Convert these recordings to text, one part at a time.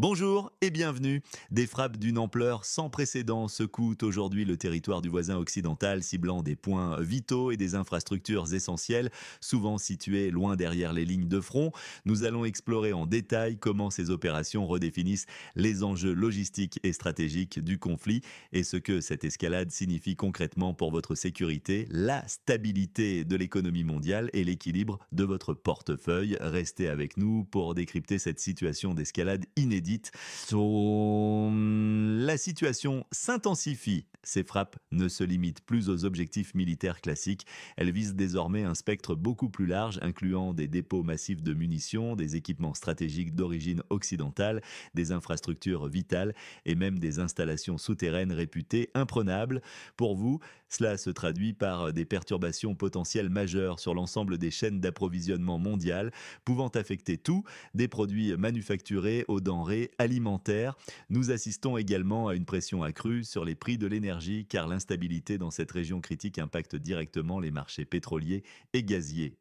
Bonjour et bienvenue. Des frappes d'une ampleur sans précédent secouent aujourd'hui le territoire du voisin occidental, ciblant des points vitaux et des infrastructures essentielles, souvent situées loin derrière les lignes de front. Nous allons explorer en détail comment ces opérations redéfinissent les enjeux logistiques et stratégiques du conflit et ce que cette escalade signifie concrètement pour votre sécurité, la stabilité de l'économie mondiale et l'équilibre de votre portefeuille. Restez avec nous pour décrypter cette situation d'escalade inédite. La situation s'intensifie. Ces frappes ne se limitent plus aux objectifs militaires classiques. Elles visent désormais un spectre beaucoup plus large, incluant des dépôts massifs de munitions, des équipements stratégiques d'origine occidentale, des infrastructures vitales et même des installations souterraines réputées imprenables. Pour vous, cela se traduit par des perturbations potentielles majeures sur l'ensemble des chaînes d'approvisionnement mondiales, pouvant affecter tout, des produits manufacturés aux denrées alimentaires. Nous assistons également à une pression accrue sur les prix de l'énergie car l'instabilité dans cette région critique impacte directement les marchés pétroliers et gaziers.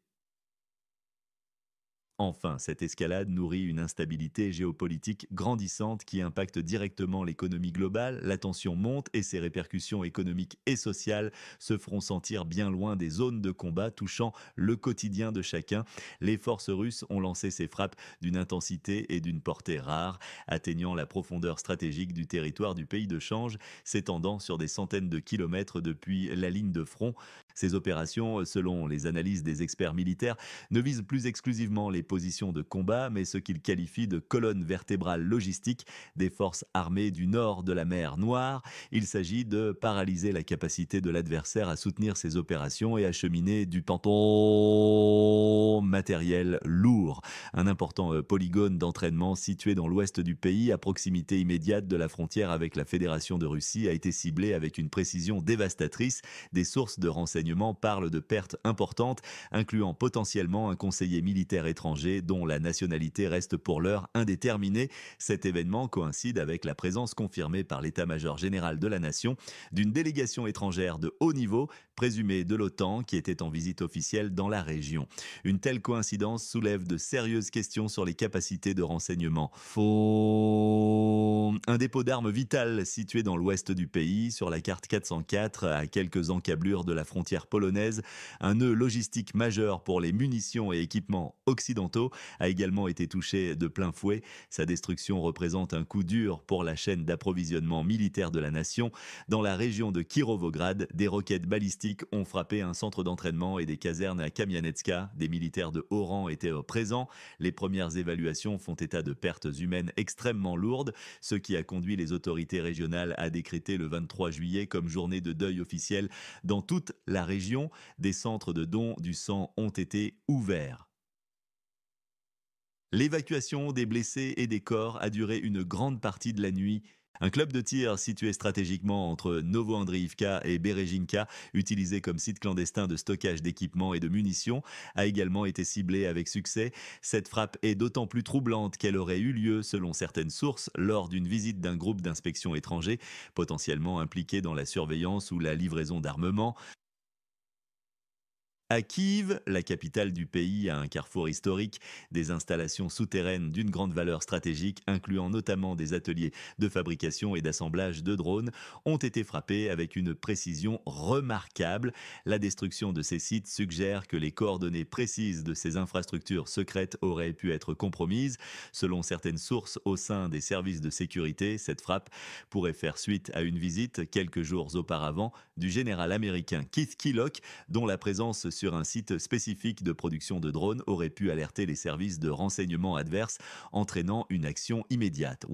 Enfin, cette escalade nourrit une instabilité géopolitique grandissante qui impacte directement l'économie globale. La tension monte et ses répercussions économiques et sociales se feront sentir bien loin des zones de combat touchant le quotidien de chacun. Les forces russes ont lancé ces frappes d'une intensité et d'une portée rares, atteignant la profondeur stratégique du territoire du pays de Change, s'étendant sur des centaines de kilomètres depuis la ligne de front. Ces opérations, selon les analyses des experts militaires, ne vise plus exclusivement les positions de combat, mais ce qu'il qualifie de colonne vertébrale logistique des forces armées du nord de la mer Noire. Il s'agit de paralyser la capacité de l'adversaire à soutenir ses opérations et acheminer du panton matériel lourd. Un important polygone d'entraînement situé dans l'ouest du pays, à proximité immédiate de la frontière avec la Fédération de Russie, a été ciblé avec une précision dévastatrice. Des sources de renseignement parlent de pertes importantes, incluant potentiellement un conseiller militaire étranger dont la nationalité reste pour l'heure indéterminée. Cet événement coïncide avec la présence confirmée par l'état-major général de la nation d'une délégation étrangère de haut niveau, présumée de l'OTAN, qui était en visite officielle dans la région. Une telle coïncidence soulève de sérieuses questions sur les capacités de renseignement. Un dépôt d'armes vitales situé dans l'ouest du pays, sur la carte 404, à quelques encablures de la frontière polonaise, un nœud logistique majeur pour les munitions et équipements occidentaux, a également été touché de plein fouet. Sa destruction représente un coup dur pour la chaîne d'approvisionnement militaire de la nation. Dans la région de Kirovograd, des roquettes balistiques ont frappé un centre d'entraînement et des casernes à Kamianetska. Des militaires de haut rang étaient présents. Les premières évaluations font état de pertes humaines extrêmement lourdes, ce qui a conduit les autorités régionales à décréter le 23 juillet comme journée de deuil officielle dans toute la région. Des centres de dons du sang ont été ouverts. L'évacuation des blessés et des corps a duré une grande partie de la nuit. Un club de tir situé stratégiquement entre Novo-Andriivka et Berejinka, utilisé comme site clandestin de stockage d'équipements et de munitions, a également été ciblé avec succès. Cette frappe est d'autant plus troublante qu'elle aurait eu lieu, selon certaines sources, lors d'une visite d'un groupe d'inspection étranger, potentiellement impliqué dans la surveillance ou la livraison d'armement. À Kiev, la capitale du pays, à un carrefour historique, des installations souterraines d'une grande valeur stratégique, incluant notamment des ateliers de fabrication et d'assemblage de drones, ont été frappées avec une précision remarquable. La destruction de ces sites suggère que les coordonnées précises de ces infrastructures secrètes auraient pu être compromises. Selon certaines sources au sein des services de sécurité, cette frappe pourrait faire suite à une visite quelques jours auparavant du général américain Keith Kellogg, dont la présence sur un site spécifique de production de drones aurait pu alerter les services de renseignement adverses, entraînant une action immédiate.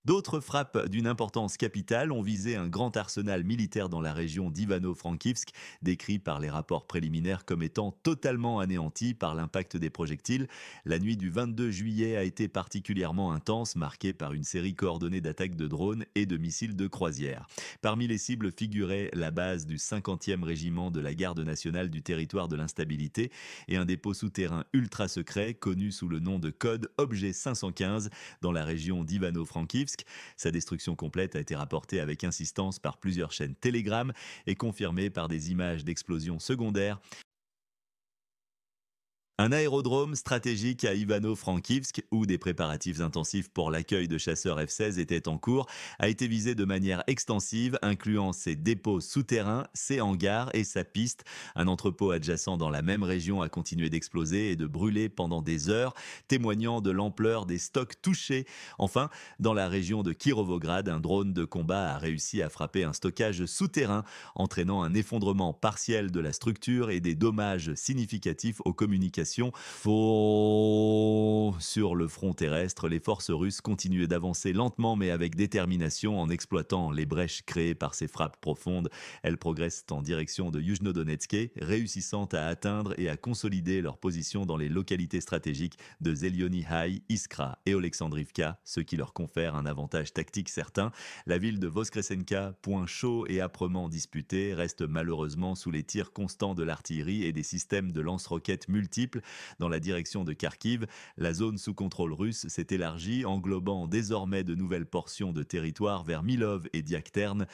D'autres frappes d'une importance capitale ont visé un grand arsenal militaire dans la région d'Ivano-Frankivsk, décrit par les rapports préliminaires comme étant totalement anéanti par l'impact des projectiles. La nuit du 22 juillet a été particulièrement intense, marquée par une série coordonnée d'attaques de drones et de missiles de croisière. Parmi les cibles figuraient la base du 50e régiment de la garde nationale du territoire de l'instabilité et un dépôt souterrain ultra secret connu sous le nom de code Objet 515 dans la région d'Ivano-Frankivsk. Sa destruction complète a été rapportée avec insistance par plusieurs chaînes Telegram et confirmée par des images d'explosions secondaires. Un aérodrome stratégique à Ivano-Frankivsk, où des préparatifs intensifs pour l'accueil de chasseurs F-16 étaient en cours, a été visé de manière extensive, incluant ses dépôts souterrains, ses hangars et sa piste. Un entrepôt adjacent dans la même région a continué d'exploser et de brûler pendant des heures, témoignant de l'ampleur des stocks touchés. Enfin, dans la région de Kirovograd, un drone de combat a réussi à frapper un stockage souterrain, entraînant un effondrement partiel de la structure et des dommages significatifs aux communications. Sur le front terrestre, les forces russes continuaient d'avancer lentement mais avec détermination en exploitant les brèches créées par ces frappes profondes. Elles progressent en direction de Yuzhno-Donetsk, réussissant à atteindre et à consolider leur position dans les localités stratégiques de Zeliony High, Iskra et Oleksandrivka, ce qui leur confère un avantage tactique certain. La ville de Voskresenka, point chaud et âprement disputé, reste malheureusement sous les tirs constants de l'artillerie et des systèmes de lance-roquettes multiples. Dans la direction de Kharkiv, la zone sous contrôle russe s'est élargie, englobant désormais de nouvelles portions de territoire vers Milov et Diakterne.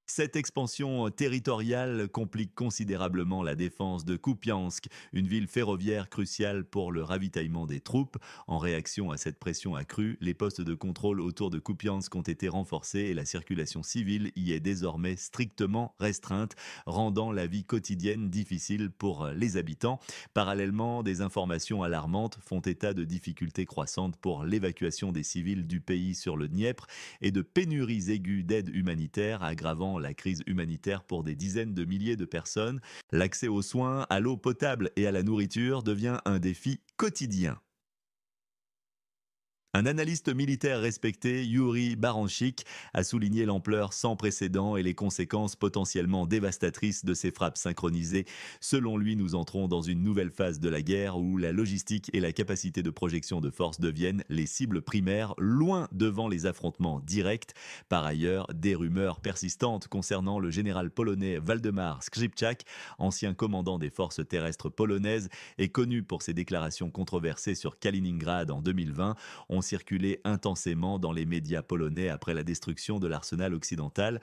Cette expansion territoriale complique considérablement la défense de Kupiansk, une ville ferroviaire cruciale pour le ravitaillement des troupes. En réaction à cette pression accrue, les postes de contrôle autour de Kupiansk ont été renforcés et la circulation civile y est désormais strictement restreinte, rendant la vie quotidienne difficile pour les habitants. Parallèlement, des informations alarmantes font état de difficultés croissantes pour l'évacuation des civils du pays sur le Dniepr et de pénuries aiguës d'aide humanitaire aggravant la crise humanitaire pour des dizaines de milliers de personnes. L'accès aux soins, à l'eau potable et à la nourriture devient un défi quotidien. Un analyste militaire respecté, Yuri Baranchik, a souligné l'ampleur sans précédent et les conséquences potentiellement dévastatrices de ces frappes synchronisées. Selon lui, nous entrons dans une nouvelle phase de la guerre où la logistique et la capacité de projection de forces deviennent les cibles primaires, loin devant les affrontements directs. Par ailleurs, des rumeurs persistantes concernant le général polonais Waldemar Skrzypczak, ancien commandant des forces terrestres polonaises et connu pour ses déclarations controversées sur Kaliningrad en 2020, ont circulé intensément dans les médias polonais après la destruction de l'arsenal occidental.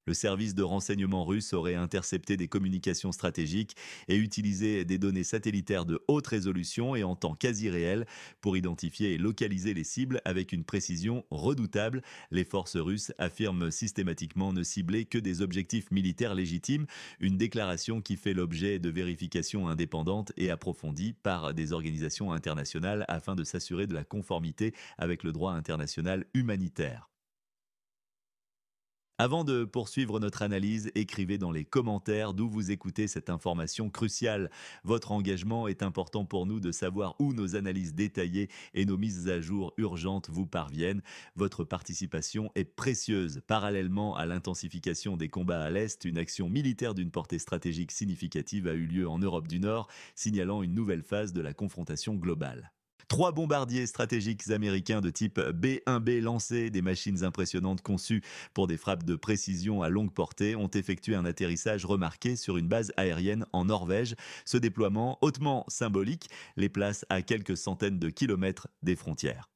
Le service de renseignement russe aurait intercepté des communications stratégiques et utilisé des données satellitaires de haute résolution et en temps quasi réel pour identifier et localiser les cibles avec une précision redoutable. Les forces russes affirment systématiquement ne cibler que des objectifs militaires légitimes, une déclaration qui fait l'objet de vérifications indépendantes et approfondies par des organisations internationales afin de s'assurer de la conformité avec le droit international humanitaire. Avant de poursuivre notre analyse, écrivez dans les commentaires d'où vous écoutez cette information cruciale. Votre engagement est important pour nous de savoir où nos analyses détaillées et nos mises à jour urgentes vous parviennent. Votre participation est précieuse. Parallèlement à l'intensification des combats à l'Est, une action militaire d'une portée stratégique significative a eu lieu en Europe du Nord, signalant une nouvelle phase de la confrontation globale. Trois bombardiers stratégiques américains de type B-1B lancés, des machines impressionnantes conçues pour des frappes de précision à longue portée, ont effectué un atterrissage remarqué sur une base aérienne en Norvège. Ce déploiement hautement symbolique les place à quelques centaines de kilomètres des frontières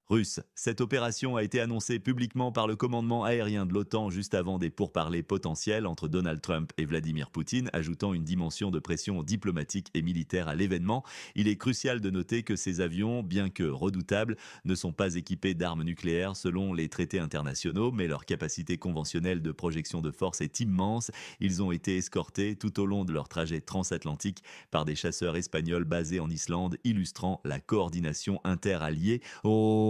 russe. Cette opération a été annoncée publiquement par le commandement aérien de l'OTAN juste avant des pourparlers potentiels entre Donald Trump et Vladimir Poutine, ajoutant une dimension de pression diplomatique et militaire à l'événement. Il est crucial de noter que ces avions, bien que redoutables, ne sont pas équipés d'armes nucléaires selon les traités internationaux, mais leur capacité conventionnelle de projection de force est immense. Ils ont été escortés tout au long de leur trajet transatlantique par des chasseurs espagnols basés en Islande, illustrant la coordination interalliée.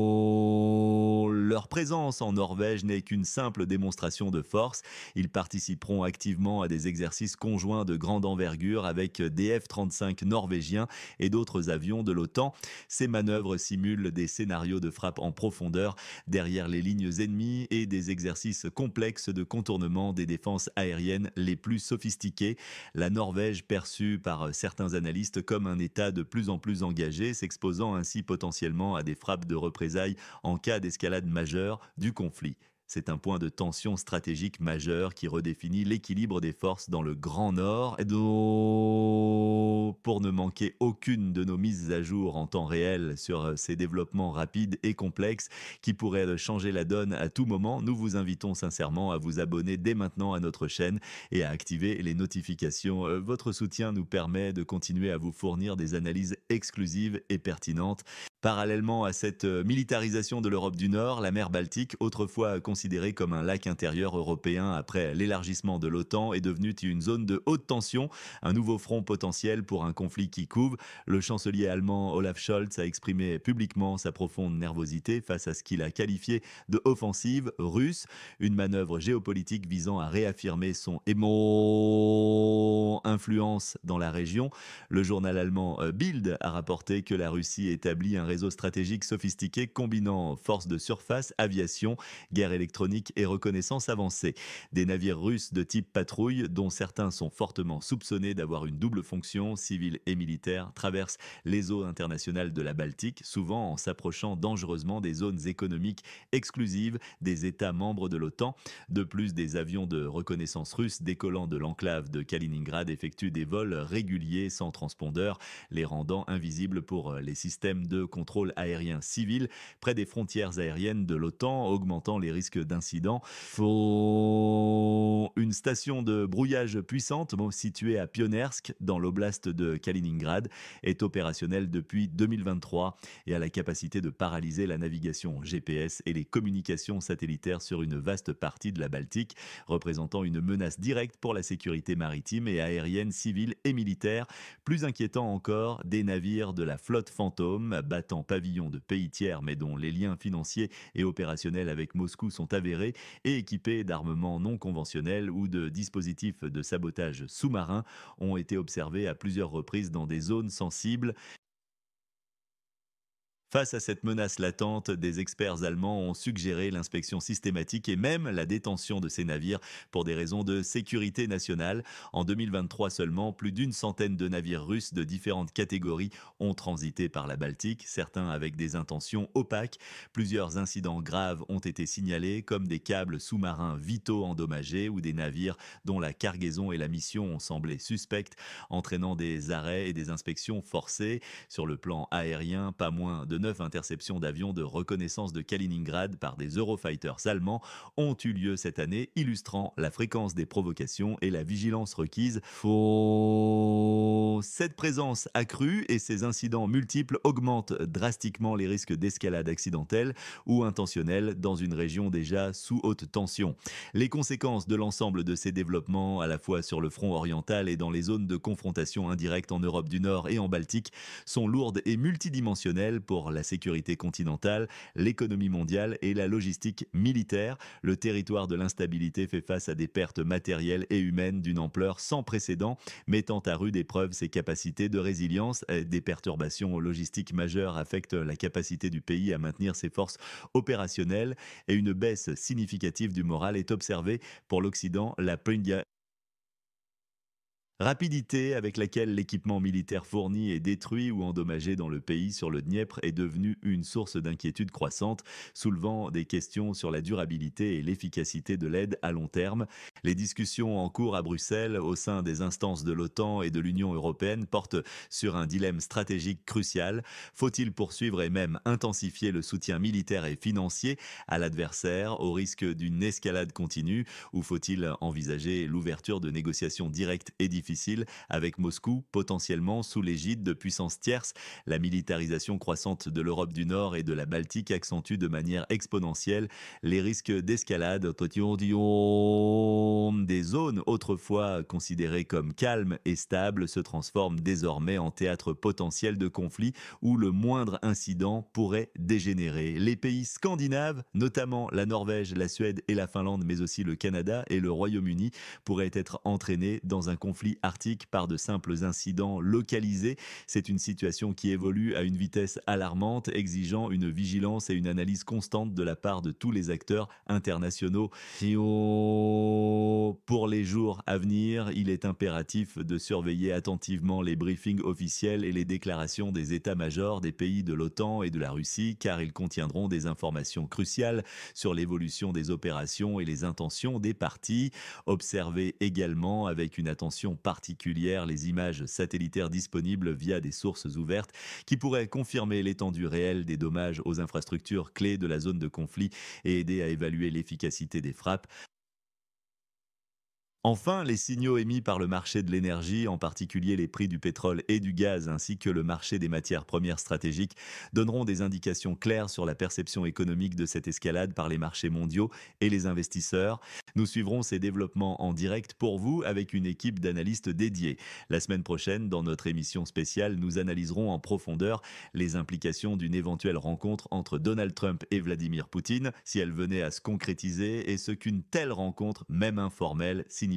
Leur présence en Norvège n'est qu'une simple démonstration de force. Ils participeront activement à des exercices conjoints de grande envergure avec des F-35 norvégiens et d'autres avions de l'OTAN. Ces manœuvres simulent des scénarios de frappe en profondeur derrière les lignes ennemies et des exercices complexes de contournement des défenses aériennes les plus sophistiquées. La Norvège, perçue par certains analystes comme un État de plus en plus engagé, s'exposant ainsi potentiellement à des frappes de représailles en cas d'escalade majeure du conflit. C'est un point de tension stratégique majeur qui redéfinit l'équilibre des forces dans le Grand Nord. Et pour ne manquer aucune de nos mises à jour en temps réel sur ces développements rapides et complexes qui pourraient changer la donne à tout moment, nous vous invitons sincèrement à vous abonner dès maintenant à notre chaîne et à activer les notifications. Votre soutien nous permet de continuer à vous fournir des analyses exclusives et pertinentes. Parallèlement à cette militarisation de l'Europe du Nord, la mer Baltique, autrefois considérée comme un lac intérieur européen après l'élargissement de l'OTAN, est devenue une zone de haute tension, un nouveau front potentiel pour un conflit qui couve. Le chancelier allemand Olaf Scholz a exprimé publiquement sa profonde nervosité face à ce qu'il a qualifié de offensive russe, une manœuvre géopolitique visant à réaffirmer son influence dans la région. Le journal allemand Bild a rapporté que la Russie établit un réseau stratégique sophistiqué combinant forces de surface, aviation, guerre électronique et reconnaissance avancée. Des navires russes de type patrouille, dont certains sont fortement soupçonnés d'avoir une double fonction, civile et militaire, traversent les eaux internationales de la Baltique, souvent en s'approchant dangereusement des zones économiques exclusives des États membres de l'OTAN. De plus, des avions de reconnaissance russes décollant de l'enclave de Kaliningrad effectuent des vols réguliers sans transpondeur, les rendant invisibles pour les systèmes de contrôle aérien civil près des frontières aériennes de l'OTAN, augmentant les risques d'incidents. Une station de brouillage puissante située à Pionersk, dans l'oblast de Kaliningrad, est opérationnelle depuis 2023 et a la capacité de paralyser la navigation GPS et les communications satellitaires sur une vaste partie de la Baltique, représentant une menace directe pour la sécurité maritime et aérienne civile et militaire. Plus inquiétant encore, des navires de la flotte fantôme, battant pavillon de pays tiers mais dont les liens financiers et opérationnels avec Moscou sont avérés et équipés d'armements non conventionnels ou de dispositifs de sabotage sous-marin, ont été observés à plusieurs reprises dans des zones sensibles. Face à cette menace latente, des experts allemands ont suggéré l'inspection systématique et même la détention de ces navires pour des raisons de sécurité nationale. En 2023 seulement, plus d'une centaine de navires russes de différentes catégories ont transité par la Baltique, certains avec des intentions opaques. Plusieurs incidents graves ont été signalés, comme des câbles sous-marins vitaux endommagés ou des navires dont la cargaison et la mission ont semblé suspectes, entraînant des arrêts et des inspections forcées. Sur le plan aérien, pas moins de 9 interceptions d'avions de reconnaissance de Kaliningrad par des Eurofighters allemands ont eu lieu cette année, illustrant la fréquence des provocations et la vigilance requise. Cette présence accrue et ces incidents multiples augmentent drastiquement les risques d'escalade accidentelle ou intentionnelle dans une région déjà sous haute tension. Les conséquences de l'ensemble de ces développements, à la fois sur le front oriental et dans les zones de confrontation indirecte en Europe du Nord et en Baltique, sont lourdes et multidimensionnelles pour la sécurité continentale, l'économie mondiale et la logistique militaire. Le territoire de l'instabilité fait face à des pertes matérielles et humaines d'une ampleur sans précédent, mettant à rude épreuve ses capacités de résilience. Des perturbations logistiques majeures affectent la capacité du pays à maintenir ses forces opérationnelles et une baisse significative du moral est observée pour l'Occident. La rapidité avec laquelle l'équipement militaire fourni est détruit ou endommagé dans le pays sur le Dniepr est devenue une source d'inquiétude croissante, soulevant des questions sur la durabilité et l'efficacité de l'aide à long terme. Les discussions en cours à Bruxelles au sein des instances de l'OTAN et de l'Union européenne portent sur un dilemme stratégique crucial. Faut-il poursuivre et même intensifier le soutien militaire et financier à l'adversaire au risque d'une escalade continue, ou faut-il envisager l'ouverture de négociations directes et difficiles avec Moscou, potentiellement sous l'égide de puissances tierces? La militarisation croissante de l'Europe du Nord et de la Baltique accentue de manière exponentielle les risques d'escalade. Des zones autrefois considérées comme calmes et stables se transforment désormais en théâtre potentiel de conflits où le moindre incident pourrait dégénérer. Les pays scandinaves, notamment la Norvège, la Suède et la Finlande, mais aussi le Canada et le Royaume-Uni, pourraient être entraînés dans un conflit conflit arctique par de simples incidents localisés. C'est une situation qui évolue à une vitesse alarmante, exigeant une vigilance et une analyse constante de la part de tous les acteurs internationaux. Pour les jours à venir, il est impératif de surveiller attentivement les briefings officiels et les déclarations des états-majors des pays de l'OTAN et de la Russie, car ils contiendront des informations cruciales sur l'évolution des opérations et les intentions des parties. Observez également avec une attention particulière les images satellitaires disponibles via des sources ouvertes qui pourraient confirmer l'étendue réelle des dommages aux infrastructures clés de la zone de conflit et aider à évaluer l'efficacité des frappes. Enfin, les signaux émis par le marché de l'énergie, en particulier les prix du pétrole et du gaz, ainsi que le marché des matières premières stratégiques, donneront des indications claires sur la perception économique de cette escalade par les marchés mondiaux et les investisseurs. Nous suivrons ces développements en direct pour vous avec une équipe d'analystes dédiés. La semaine prochaine, dans notre émission spéciale, nous analyserons en profondeur les implications d'une éventuelle rencontre entre Donald Trump et Vladimir Poutine, si elle venait à se concrétiser, et ce qu'une telle rencontre, même informelle, signifierait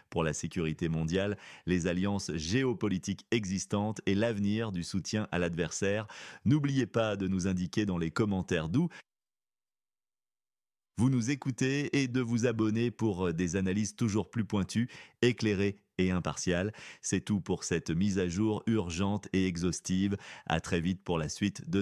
pour la sécurité mondiale, les alliances géopolitiques existantes et l'avenir du soutien à l'adversaire. N'oubliez pas de nous indiquer dans les commentaires d'où vous nous écoutez et de vous abonner pour des analyses toujours plus pointues, éclairées et impartiales. C'est tout pour cette mise à jour urgente et exhaustive. À très vite pour la suite de